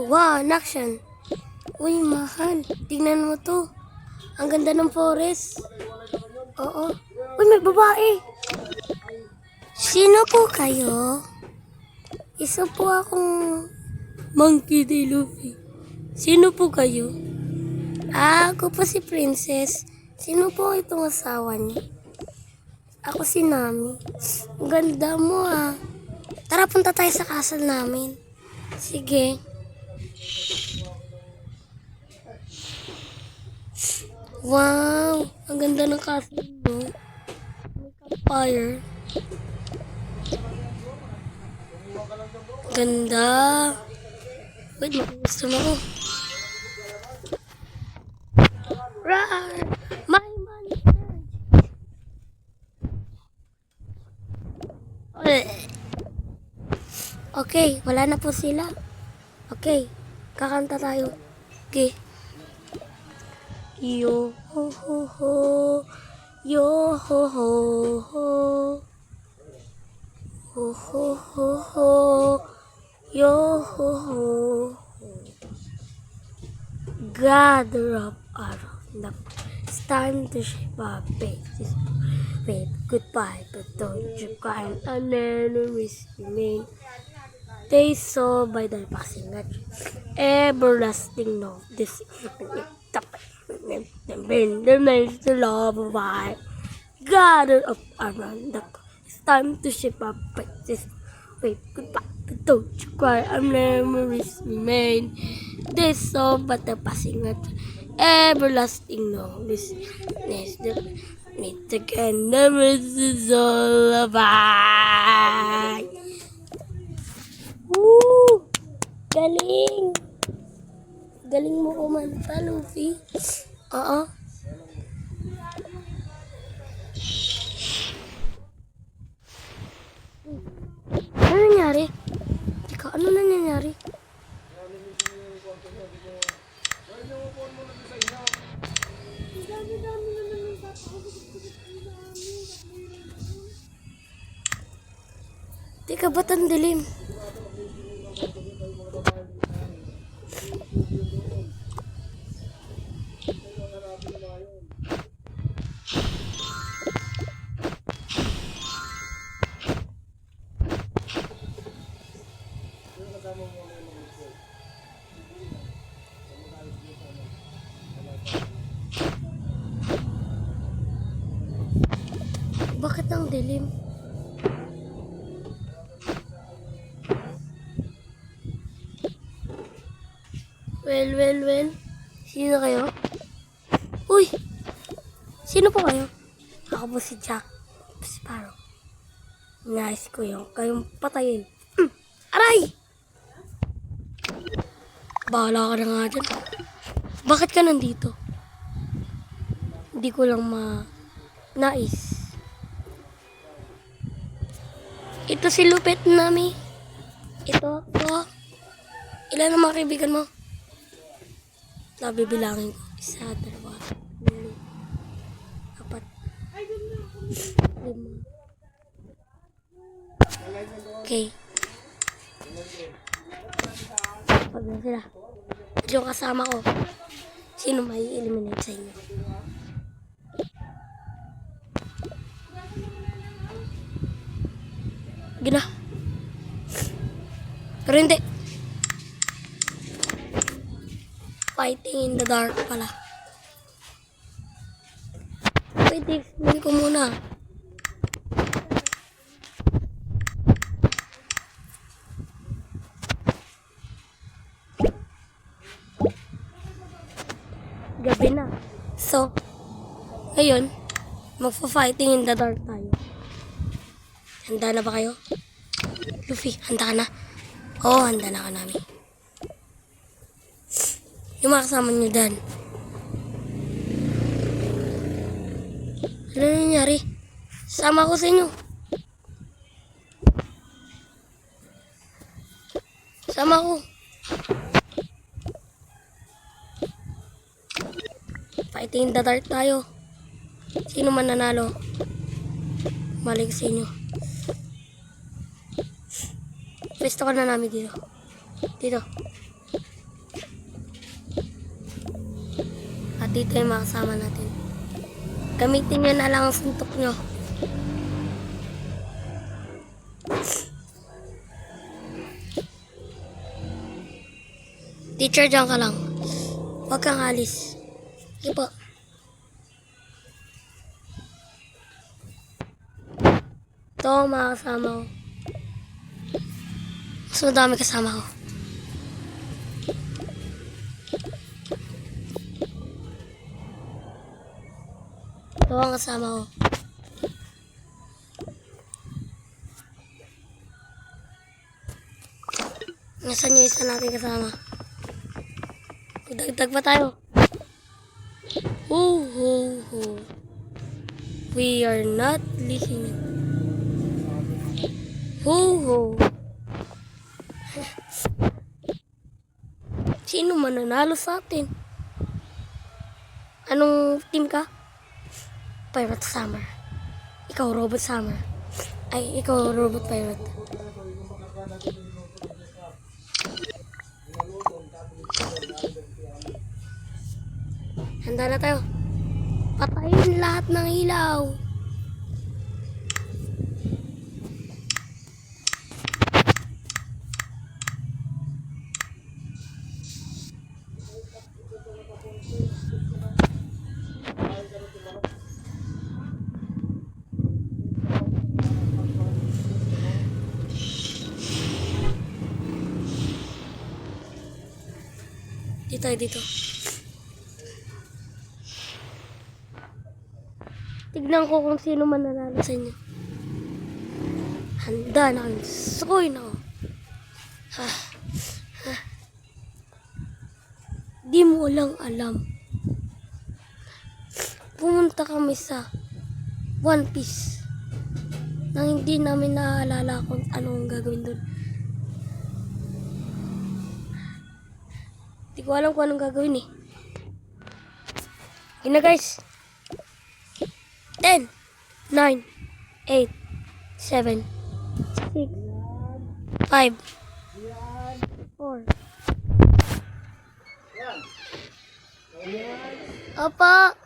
Wow, an action. Uy, mahal. Tingnan mo to. Ang ganda ng forest. Oo. Uy, may babae. Sino po kayo? Isa po akong Monkey D. Luffy. Sino po kayo? Ako po si Princess. Sino po itong asawa niyo? Ako si Nami. Ang ganda mo ah. Tara, punta tayo sa castle namin. Sige. Wow! Ang ganda ng castle mo. May campfire. Ganda. Wait, gusto mo ko. Rar! My money! Okay, wala na po sila. Okay, kakanta tayo. Okay. Yo ho ho ho, yo ho ho ho, ho ho ho ho, yo ho ho. Gather up around the it's time to shape our faces. Wave goodbye, but don't you cry, and enemies remain. They saw by the passing at everlasting no this the names to love of I gather up around the it's time to shape up practice. Wait, goodbye, but don't you cry, our memories remain. They saw but the passing at everlasting no this the meet again, the is all of I. Woo! Galing! Galing mo kumanta, Luffy. Oo. Ano nangyari? Teka, ano nangyari? Teka, ba't ang dilim? Bakit ang dilim? Well. Sino kayo? Uy! Sino po kayo? Ako po si Jack Sparrow. Nice ko yung kayong patayin. Aray! Bahala ka na nga dyan. Bakit ka nandito? Hindi ko lang nais. Ito si Lupit Nami. Ito. Ilan ang mga kaibigan mo? Nabibilangin ko. 1, 2, 3, 4, 5. Okay. Pag na sila. At yung kasama ko, sino may eliminate sa inyo? Gina. Pero hindi. Fighting in the dark pala. Wait, explain ko muna. Gabi na. So, ngayon, magpa-fighting in the dark tayo. Handa na ba kayo? Luffy, handa ka na? Oo, handa na ka namin. Yung mga kasama nyo dyan. Ano nangyari? Sama ko sa inyo. Sama ko. Fighting in the dark tayo. Sino man nanalo? Malik sa inyo. Pwesto ka na namin dito. Dito. At dito yung mga kasama natin. Gamitin nyo na lang ang suntok nyo. Teacher, dyan ka lang. Huwag kang alis. Sige po. Ito ang mga kasama ko. Mas madami kasama ko. Ito ang kasama ko. Nasaan yung isa natin kasama? Dagdag pa tayo. Ho, ho, ho. We are not listening. Ho, ho. Sino mananalo sa atin? Anong team ka? Pirate Summer. Ikaw, Robot Summer. Ay, ikaw, Robot Pirate. Handa na tayo. Patayin lahat ng ilaw. Dito. Tignan ko kung sino mananalo sa inyo. Handa na kayo. Sukoy na ako. Di mo lang alam. Pumunta kami sa One Piece nang hindi namin naaalala kung anong gagawin doon. Di ko alam kung anong gagawin eh. Yun na guys. 10, 9, 8, 7, 6, 5, 4. Opo.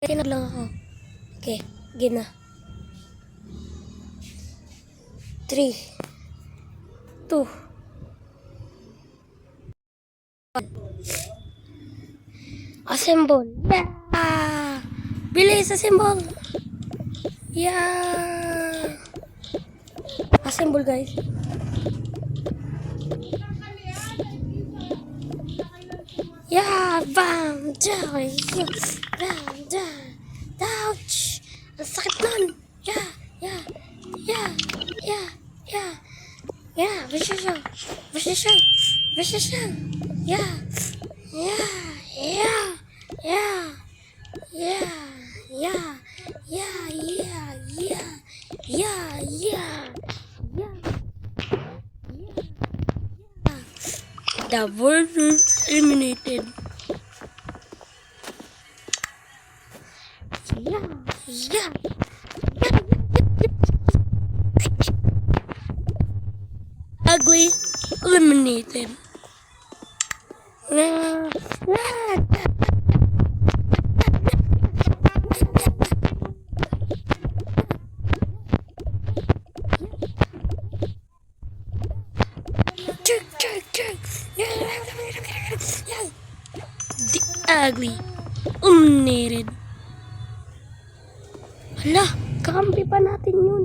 Kinag lang ako. Okay, gina. 3, 2, 1. Assemble. Yeah! Bilis, assemble. Yeah! Assemble guys. Yeah! Bam! Down! Bam! Down! Ouch! Ang sakit nun! Yeah! Yeah! Yeah! Yeah! Yeah! Yeah! Position! Position! Position! Yeah! Yeah! Yeah! Yeah! Yeah! Yeah! Yeah! Yeah! Yeah! Yeah! Yeah! Yeah! The world is eliminated. Yeah! Yeah! Ugly eliminated. Yeah. The ugly eliminated. Hala, kakampi pa natin yun.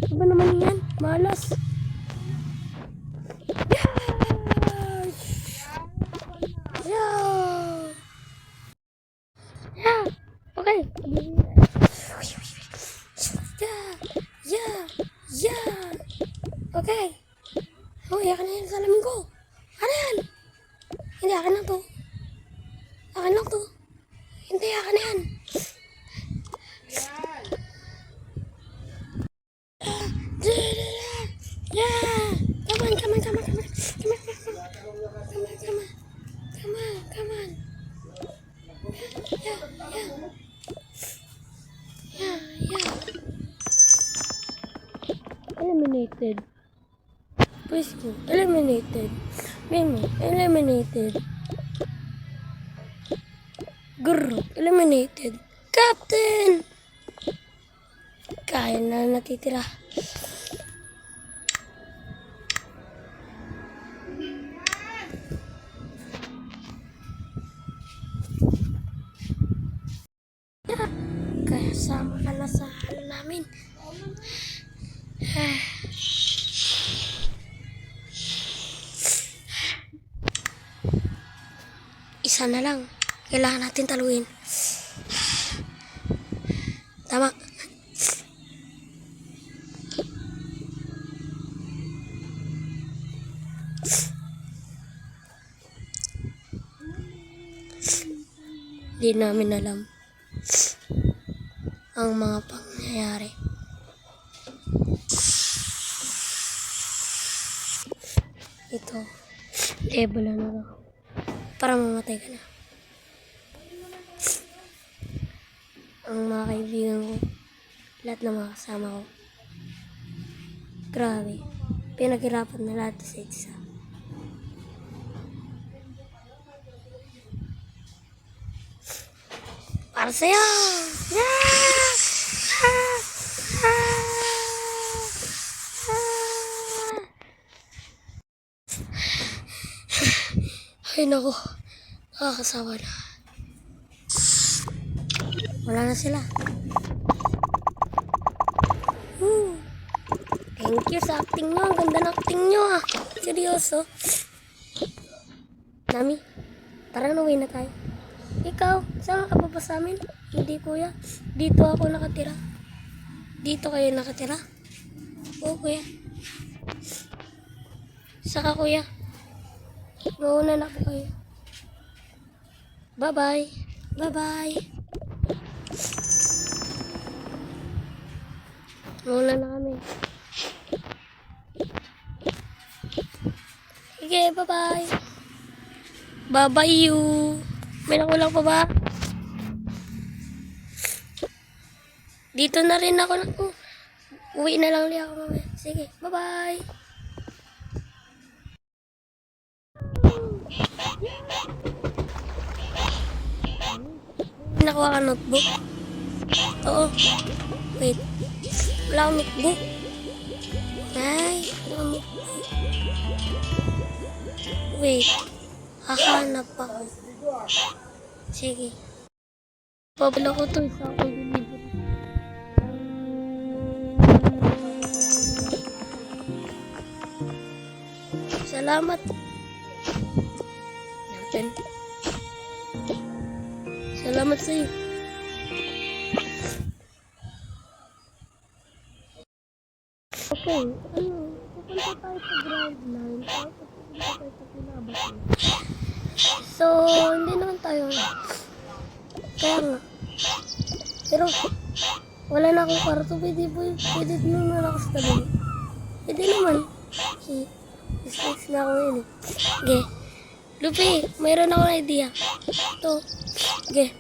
Ano ba naman yan? Malas. Yeah. Okay. Yeah. Okay. Oh, yakin na yan sa salamin ko. Ano yan? Hindi, akin lang to. Akin lang to. Hindi, akin na yan. Yeah. Come on. Come on. Yeah. Eliminated. Pwesto. Eliminated. Memo. Eliminated. Group eliminated. Captain! Kaya na natitira. Kaya sama ka na sa namin. Isa na lang. Kailangan natin taluin. Tama. Di namin alam ang mga pangyayari. Ito, Ebola na daw. Para mamatay ka na. Ang mga kaibigan ko, lahat ng mga kasama ko, grabe, pinaghirapan na lahat sa isa. Para sa'yo! Yeah! Ay naku, nakakasawa na. Wala na sila. Thank you sa acting nyo. Ang ganda ng acting nyo ah. Seryoso. Nami, tara na, uwi na tayo. Ikaw, saan ka pa ba sa amin? Hindi kuya, dito ako nakatira. Dito kayo nakatira? Oo kuya. Saka kuya, mauna na po kayo. Bye bye. Bye bye. Mauna na kami. Sige, bye bye. Bye bye you. May nakulang pa ba? Dito na rin ako. Uwi na lang ulit ako mamaya. Sige, bye-bye. Nakuha ka notebook? Oo. Wait. Wala akong notebook. Ay, wala akong notebook. Wait. Hahanap ako. Sige. Pabala ko to. Isa ako deliver. Salamat. Natin. Salamat sa'yo. Okay. Pupunta tayo sa ground 9. Tapos pupunta tayo sa pinabas. So, hindi naman tayo. Kaya nga. Pero, wala na akong kwarto. Pwede naman ako sa tabi. Pwede naman. Islis na ako yun eh. Okay. Lupi, mayroon ako na idea. Ito. Okay.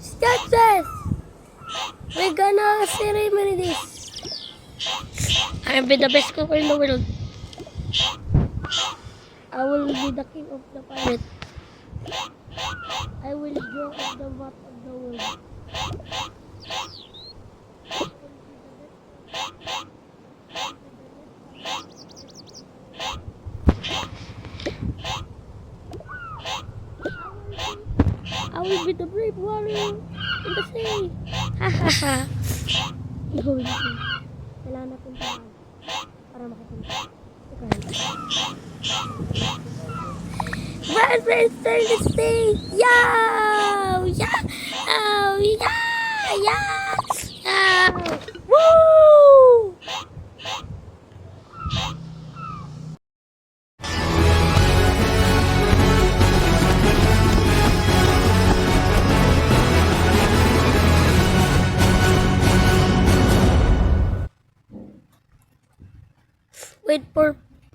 Sketches! We're gonna ceremony this. I'll be the best cooker in the world. I will be the king of the pirate. I will draw up the map of the world. I will be the brave warrior in the sea. Ha ha ha. Go in the sea. Kailangan natin tamaan para makapunta. Friends, turn the sea. Yow! Yeah! Oh, yeah! Yeah! Yeah! Woo! Wait for